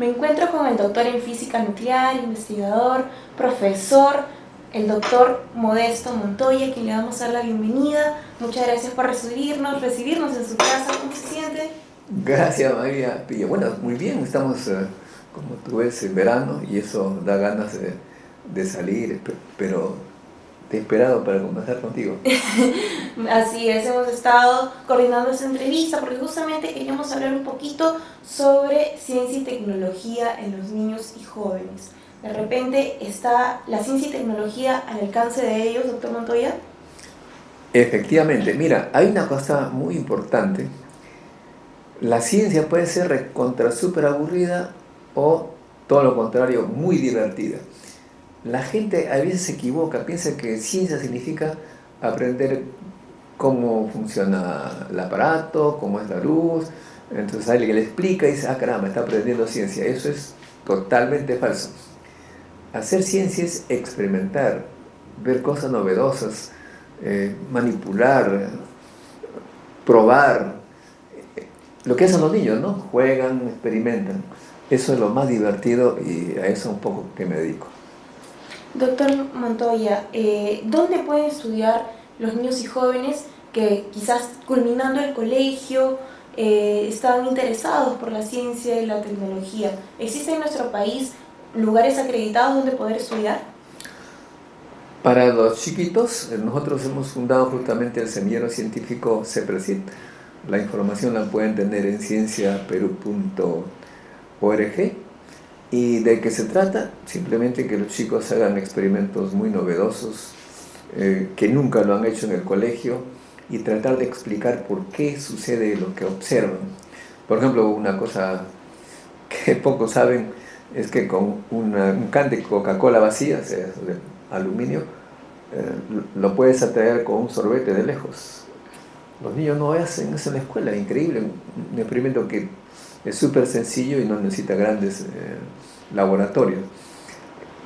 Me encuentro con el doctor en física nuclear, investigador, profesor, el doctor Modesto Montoya, a quien le vamos a dar la bienvenida. Muchas gracias por recibirnos en su casa. ¿Cómo se siente? Gracias, María Pillo. Bueno, muy bien, estamos, como tú ves, en verano y eso da ganas de salir, pero te he esperado para conversar contigo. Así es, hemos estado coordinando esta entrevista porque justamente queríamos hablar un poquito sobre ciencia y tecnología en los niños y jóvenes. De repente, ¿está la ciencia y tecnología al alcance de ellos, doctor Montoya? Efectivamente, mira, hay una cosa muy importante. La ciencia puede ser recontra súper aburrida o todo lo contrario, muy divertida. La gente a veces se equivoca, piensa que ciencia significa aprender cómo funciona el aparato, cómo es la luz. Entonces alguien le explica y dice, ah, caramba, está aprendiendo ciencia. Eso es totalmente falso. Hacer ciencia es experimentar, ver cosas novedosas, manipular, probar. Lo que hacen los niños, ¿no? Juegan, experimentan. Eso es lo más divertido y a eso un poco que me dedico. Doctor Montoya, ¿dónde pueden estudiar los niños y jóvenes que quizás culminando el colegio están interesados por la ciencia y la tecnología? ¿Existen en nuestro país lugares acreditados donde poder estudiar? Para los chiquitos, nosotros hemos fundado justamente el semillero científico CEPRESIT. La información la pueden tener en cienciaperú.org. ¿Y de qué se trata? Simplemente que los chicos hagan experimentos muy novedosos, que nunca lo han hecho en el colegio, y tratar de explicar por qué sucede lo que observan. Por ejemplo, una cosa que pocos saben es que con un can de Coca-Cola vacía, o sea, de aluminio, lo puedes atraer con un sorbete de lejos. Los niños no hacen eso en la escuela, es increíble, un experimento que es súper sencillo y no necesita grandes laboratorios.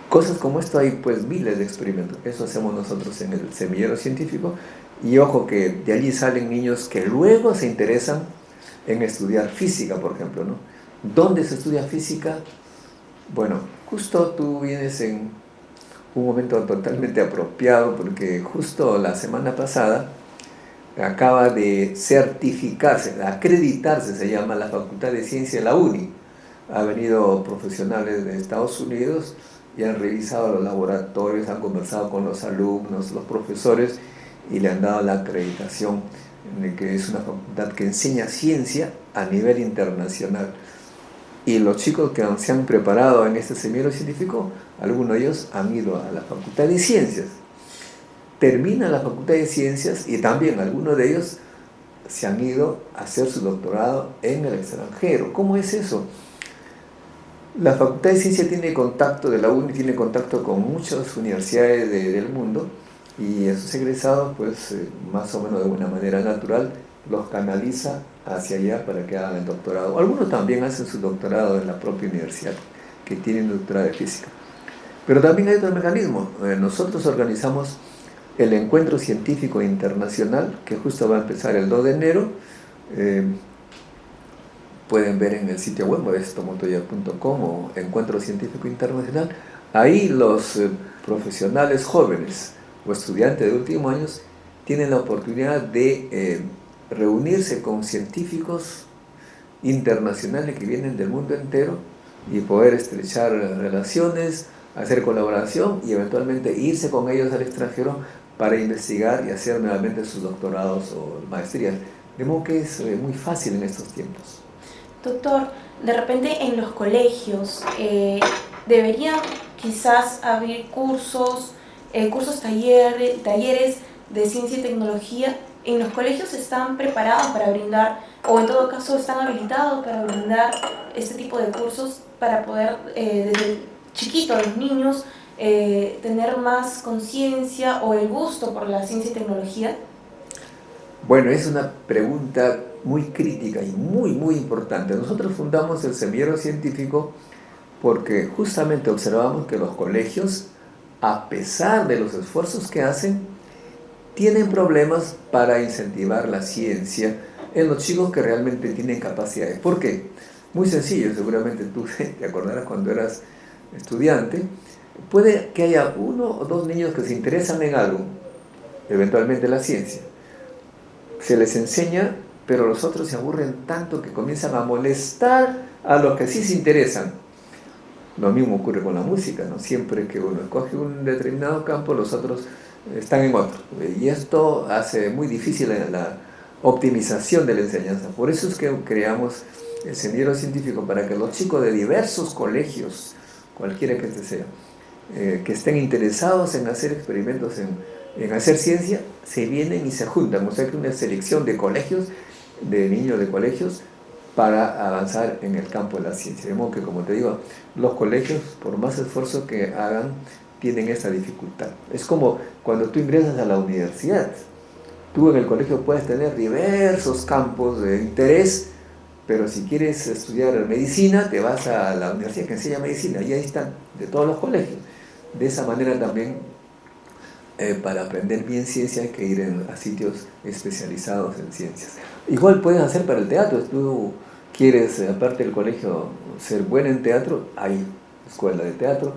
Cosas como esto hay pues miles de experimentos, eso hacemos nosotros en el semillero científico, y ojo que de allí salen niños que luego se interesan en estudiar física, por ejemplo, ¿no? ¿Dónde se estudia física? Bueno, justo tú vienes en un momento totalmente apropiado porque justo la semana pasada acaba de certificarse, acreditarse, se llama la Facultad de Ciencia de la UNI. Ha venido profesionales de Estados Unidos y han revisado los laboratorios, han conversado con los alumnos, los profesores y le han dado la acreditación de que es una facultad que enseña ciencia a nivel internacional. Y los chicos que se han preparado en este semillero científico, algunos de ellos han ido a la Facultad de Ciencias. Terminan la Facultad de Ciencias y también algunos de ellos se han ido a hacer su doctorado en el extranjero. ¿Cómo es eso? La Facultad de Ciencia tiene contacto, de la UNI tiene contacto con muchas universidades del mundo, y esos egresados, pues más o menos de una manera natural, los canaliza hacia allá para que hagan el doctorado. Algunos también hacen su doctorado en la propia universidad, que tienen doctorado de física. Pero también hay otro mecanismo. Nosotros organizamos el Encuentro Científico Internacional, que justo va a empezar el 2 de enero. Pueden ver en el sitio web modestomontoya.com o Encuentro Científico Internacional. Ahí los profesionales jóvenes o estudiantes de últimos años tienen la oportunidad de reunirse con científicos internacionales que vienen del mundo entero y poder estrechar relaciones, hacer colaboración y eventualmente irse con ellos al extranjero para investigar y hacer nuevamente sus doctorados o maestrías. De modo que es muy fácil en estos tiempos. Doctor, de repente en los colegios deberían quizás abrir talleres de ciencia y tecnología. ¿En los colegios están preparados para brindar, o en todo caso están habilitados para brindar este tipo de cursos para poder desde chiquitos los niños tener más conciencia o el gusto por la ciencia y tecnología? Bueno, es una pregunta muy crítica y muy importante. Nosotros fundamos el semillero científico porque justamente observamos que los colegios, a pesar de los esfuerzos que hacen, tienen problemas para incentivar la ciencia en los chicos que realmente tienen capacidades. ¿Por qué? Muy sencillo, seguramente tú te acordarás cuando eras estudiante. Puede que haya uno o dos niños que se interesan en algo, eventualmente la ciencia. Se les enseña, pero los otros se aburren tanto que comienzan a molestar a los que sí se interesan. Lo mismo ocurre con la música, ¿no? Siempre que uno escoge un determinado campo, los otros están en otro. Y esto hace muy difícil la optimización de la enseñanza. Por eso es que creamos el Sendero Científico, para que los chicos de diversos colegios, cualquiera que este sea, que estén interesados en hacer experimentos, en hacer ciencia, se vienen y se juntan. O sea que una selección de colegios, de niños de colegios, para avanzar en el campo de la ciencia. De modo que, como te digo, los colegios, por más esfuerzo que hagan, tienen esa dificultad. Es como cuando tú ingresas a la universidad. Tú en el colegio puedes tener diversos campos de interés, pero si quieres estudiar medicina, te vas a la universidad que enseña medicina, y ahí están, de todos los colegios. De esa manera también, para aprender bien ciencia hay que ir a sitios especializados en ciencias. Igual puedes hacer para el teatro. Si tú quieres, aparte del colegio, ser bueno en teatro, hay escuela de teatro,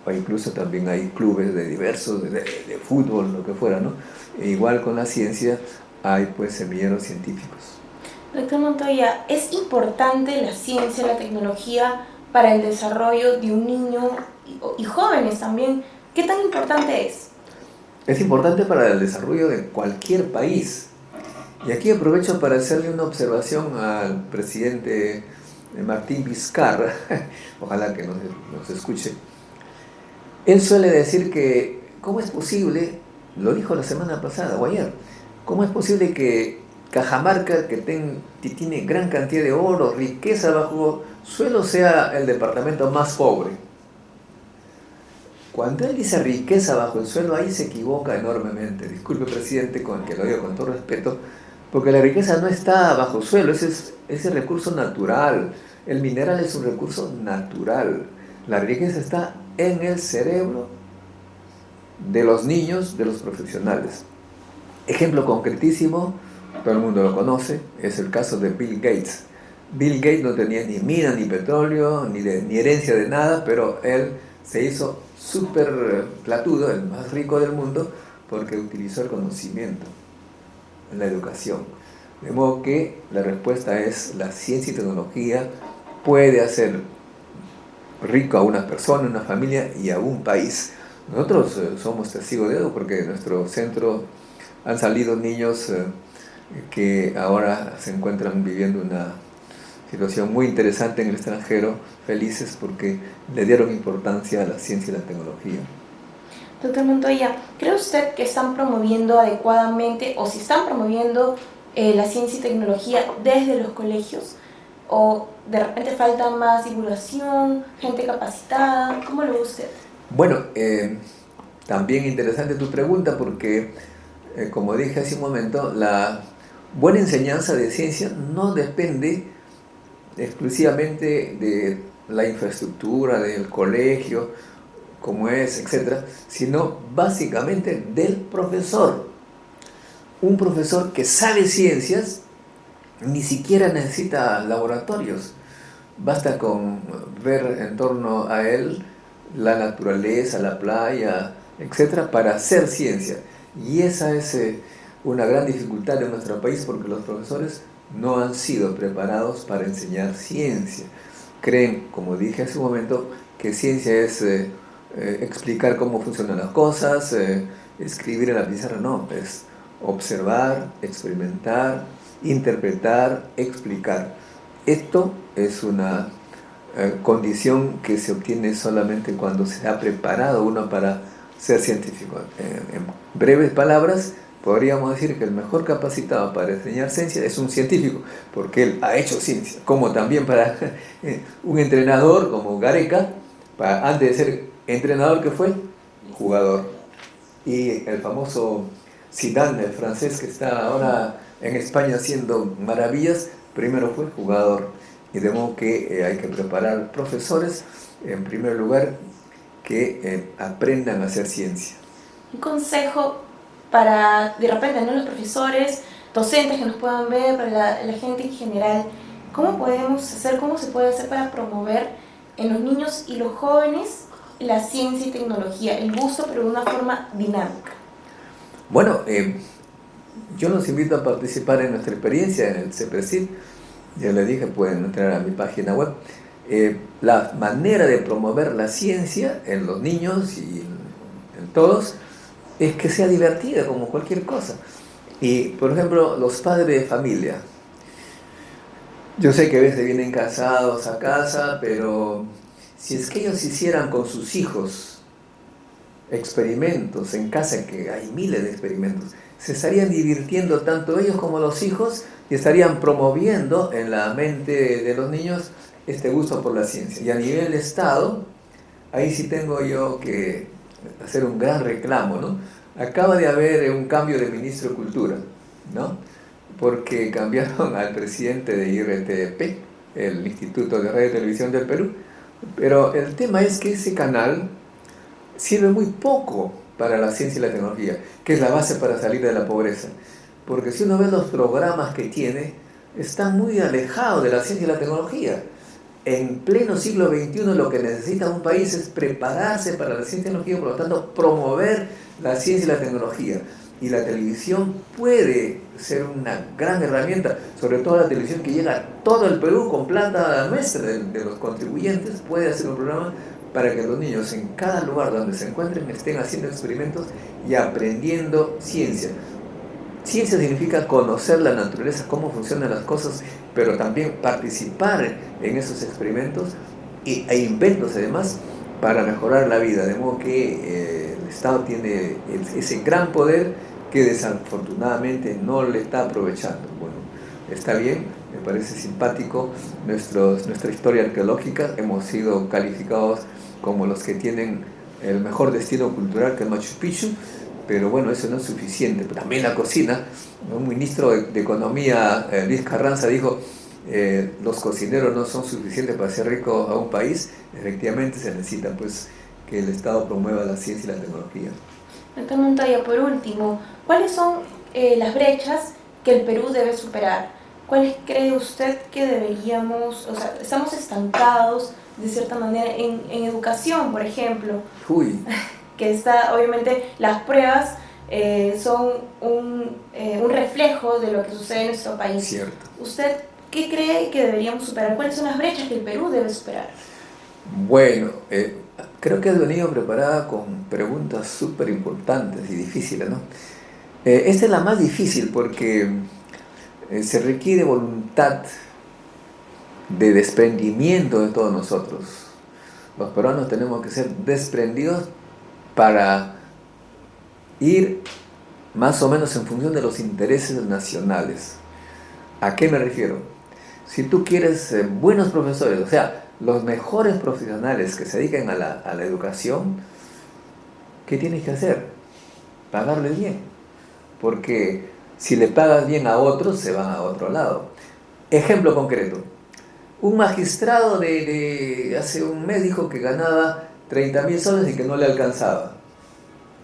o incluso también hay clubes de diversos, de fútbol, lo que fuera, ¿no? E igual con la ciencia hay pues semilleros científicos. Doctor Montoya, ¿es importante la ciencia, la tecnología para el desarrollo de un niño y jóvenes también? ¿Qué tan importante es? Es importante para el desarrollo de cualquier país. Y aquí aprovecho para hacerle una observación al presidente Martín Vizcarra, ojalá que nos escuche. Él suele decir que, ¿cómo es posible? Lo dijo la semana pasada o ayer. ¿Cómo es posible que Cajamarca, que tiene gran cantidad de oro, riqueza bajo suelo, sea el departamento más pobre? Cuando él dice riqueza bajo el suelo, ahí se equivoca enormemente. Disculpe, presidente, con que lo digo con todo respeto, porque la riqueza no está bajo el suelo, ese es recurso natural. El mineral es un recurso natural. La riqueza está en el cerebro de los niños, de los profesionales. Ejemplo concretísimo, todo el mundo lo conoce, es el caso de Bill Gates. Bill Gates no tenía ni mina, ni petróleo, ni herencia de nada, pero él se hizo súper platudo, el más rico del mundo, porque utilizó el conocimiento, la educación. De modo que la respuesta es: la ciencia y tecnología puede hacer rico a una persona, a una familia y a un país. Nosotros somos testigos de ello, porque de nuestro centro han salido niños que ahora se encuentran viviendo una situación muy interesante en el extranjero, felices porque le dieron importancia a la ciencia y la tecnología. Doctor Montoya, ¿cree usted que están promoviendo adecuadamente, o si están promoviendo la ciencia y tecnología desde los colegios? ¿O de repente falta más divulgación, gente capacitada? ¿Cómo lo ve usted? Bueno, también interesante tu pregunta, porque como dije hace un momento, la buena enseñanza de ciencia no depende exclusivamente de la infraestructura, del colegio, como es, etcétera, sino básicamente del profesor. Un profesor que sabe ciencias ni siquiera necesita laboratorios. Basta con ver en torno a él la naturaleza, la playa, etcétera, para hacer ciencia. Y esa es una gran dificultad de nuestro país, porque los profesores no han sido preparados para enseñar ciencia. Creen, como dije hace un momento, que ciencia es explicar cómo funcionan las cosas, escribir en la pizarra. No, es observar, experimentar, interpretar, explicar. Esto es una condición que se obtiene solamente cuando se ha preparado uno para ser científico. En breves palabras, podríamos decir que el mejor capacitado para enseñar ciencia es un científico, porque él ha hecho ciencia. Como también para un entrenador como Gareca, antes de ser entrenador, ¿qué fue? Jugador. Y el famoso Zidane, el francés que está ahora en España haciendo maravillas, primero fue jugador. Y de modo que hay que preparar profesores, en primer lugar, que aprendan a hacer ciencia. Un consejo para, de repente, ¿no?, los profesores, docentes que nos puedan ver, para la gente en general, ¿Cómo podemos hacer, cómo se puede hacer para promover en los niños y los jóvenes la ciencia y tecnología, el gusto, pero de una forma dinámica? Bueno, yo los invito a participar en nuestra experiencia en el CEPRESID. Ya les dije, pueden entrar a mi página web. La manera de promover la ciencia en los niños y en todos es que sea divertida como cualquier cosa. Y, por ejemplo, los padres de familia. Yo sé que a veces vienen casados a casa, pero si es que ellos hicieran con sus hijos experimentos en casa, que hay miles de experimentos, se estarían divirtiendo tanto ellos como los hijos y estarían promoviendo en la mente de los niños este gusto por la ciencia. Y a nivel de Estado, ahí sí tengo yo que hacer un gran reclamo, ¿no? Acaba de haber un cambio de ministro de Cultura, ¿no? Porque cambiaron al presidente de IRTP, el Instituto de Radio y Televisión del Perú, pero el tema es que ese canal sirve muy poco para la ciencia y la tecnología, que es la base para salir de la pobreza. Porque si uno ve los programas que tiene, están muy alejados de la ciencia y la tecnología. En pleno siglo XXI lo que necesita un país es prepararse para la ciencia y la tecnología, por lo tanto promover la ciencia y la tecnología. Y la televisión puede ser una gran herramienta, sobre todo la televisión que llega a todo el Perú con plata nuestra, de los contribuyentes, puede hacer un programa para que los niños en cada lugar donde se encuentren estén haciendo experimentos y aprendiendo ciencia. Ciencia significa conocer la naturaleza, cómo funcionan las cosas, pero también participar en esos experimentos e inventos además para mejorar la vida. De modo que el Estado tiene ese gran poder que desafortunadamente no le está aprovechando. Bueno, está bien, me parece simpático nuestra historia arqueológica. Hemos sido calificados como los que tienen el mejor destino cultural, que es Machu Picchu, pero bueno, eso no es suficiente. También la cocina. Un ministro de Economía, Luis Carranza, dijo: los cocineros no son suficientes para hacer rico a un país. Efectivamente se necesita pues que el Estado promueva la ciencia y la tecnología. Doctor Montoya, por último, ¿cuáles son las brechas que el Perú debe superar? ¿Cuáles cree usted que deberíamos, o sea, estamos estancados de cierta manera en educación, por ejemplo? Uy. Que está, obviamente, las pruebas son un reflejo de lo que sucede en nuestro país. Cierto. ¿Usted qué cree que deberíamos superar? ¿Cuáles son las brechas que el Perú debe superar? Bueno, creo que has venido preparada con preguntas súper importantes y difíciles, ¿no? Esta es la más difícil porque se requiere voluntad de desprendimiento de todos nosotros. Los peruanos tenemos que ser desprendidos para ir más o menos en función de los intereses nacionales. ¿A qué me refiero? Si tú quieres buenos profesores, o sea, los mejores profesionales que se dediquen a la educación, ¿qué tienes que hacer? Pagarles bien. Porque si le pagas bien a otros, se van a otro lado. Ejemplo concreto. Un magistrado de hace un mes dijo que ganaba 30.000 soles y que no le alcanzaba.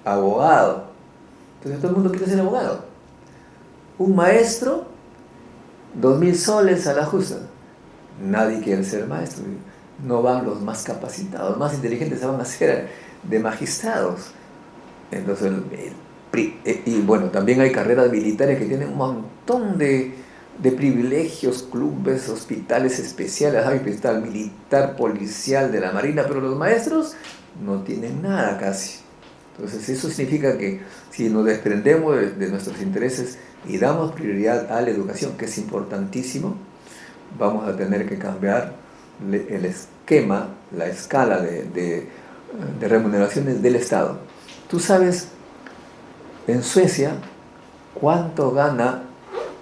Abogado. Entonces todo el mundo quiere ser abogado. Un maestro, 2.000 soles a la justa. Nadie quiere ser maestro. No van los más capacitados, más inteligentes se van a hacer de magistrados. Entonces, y bueno, también hay carreras militares que tienen un montón de privilegios, clubes, hospitales especiales, hay hospital militar, policial, de la Marina, pero los maestros no tienen nada casi. Entonces eso significa que si nos desprendemos de nuestros intereses y damos prioridad a la educación, que es importantísimo, vamos a tener que cambiar el esquema, la escala de remuneraciones del Estado. Tú sabes, en Suecia, ¿cuánto gana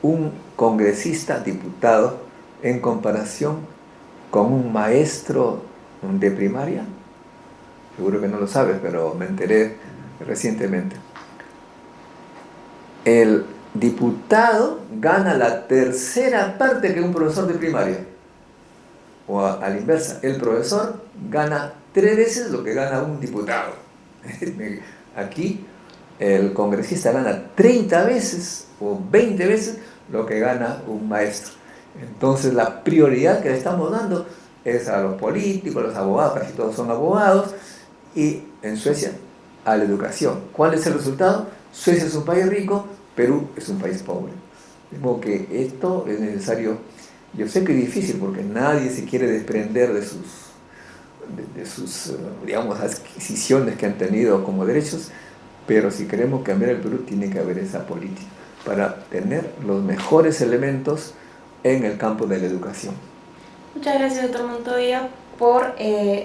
un congresista, diputado, en comparación con un maestro de primaria? Seguro que no lo sabes, pero me enteré recientemente. El diputado gana la tercera parte que un profesor de primaria. O a la inversa, el profesor gana 3 veces lo que gana un diputado. Aquí el congresista gana 30 veces o 20 veces lo que gana un maestro. Entonces la prioridad que le estamos dando es a los políticos, a los abogados, casi todos son abogados, y en Suecia a la educación. ¿Cuál es el resultado? Suecia es un país rico, Perú es un país pobre. De modo que esto es necesario. Yo sé que es difícil porque nadie se quiere desprender de sus digamos, adquisiciones que han tenido como derechos, pero si queremos cambiar el Perú tiene que haber esa política para tener los mejores elementos en el campo de la educación. Muchas gracias, doctor Montoya, por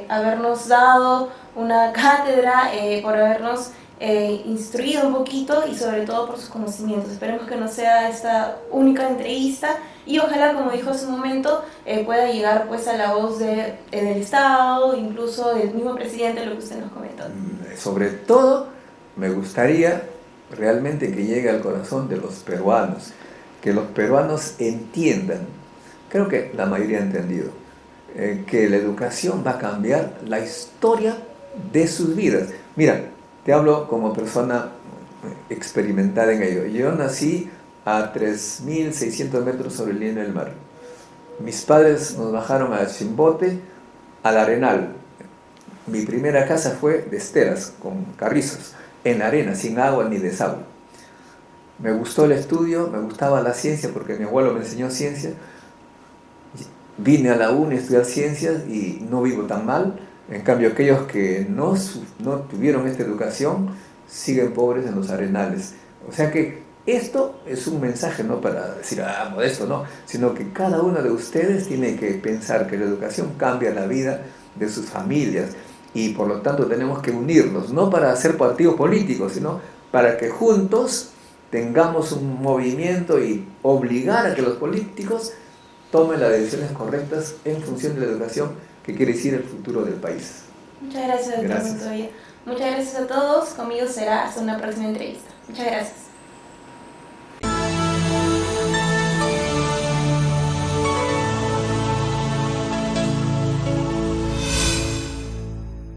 habernos dado una cátedra, por habernos instruido un poquito y sobre todo por sus conocimientos. Esperemos que no sea esta única entrevista y ojalá, como dijo hace un momento, pueda llegar pues a la voz del Estado, incluso del mismo presidente, lo que usted nos comentó. Sobre todo, me gustaría realmente que llegue al corazón de los peruanos, que los peruanos entiendan, creo que la mayoría ha entendido, que la educación va a cambiar la historia de sus vidas. Mira, te hablo como persona experimentada en ello. Yo nací a 3.600 metros sobre el nivel del mar. Mis padres nos bajaron a Chimbote, al Arenal. Mi primera casa fue de esteras, con carrizos, en la arena, sin agua ni desagüe. Me gustó el estudio, me gustaba la ciencia porque mi abuelo me enseñó ciencia. Vine a la UNI a estudiar ciencias y no vivo tan mal. En cambio, aquellos que no tuvieron esta educación siguen pobres en los arenales. O sea que esto es un mensaje no para decir, modesto, no, sino que cada uno de ustedes tiene que pensar que la educación cambia la vida de sus familias y por lo tanto tenemos que unirnos, no para hacer partidos políticos, sino para que juntos tengamos un movimiento y obligar a que los políticos tomen las decisiones correctas en función de la educación, que quiere decir el futuro del país. Muchas gracias, doctor Montoya. Muchas gracias a todos. Conmigo será hasta una próxima entrevista. Muchas gracias.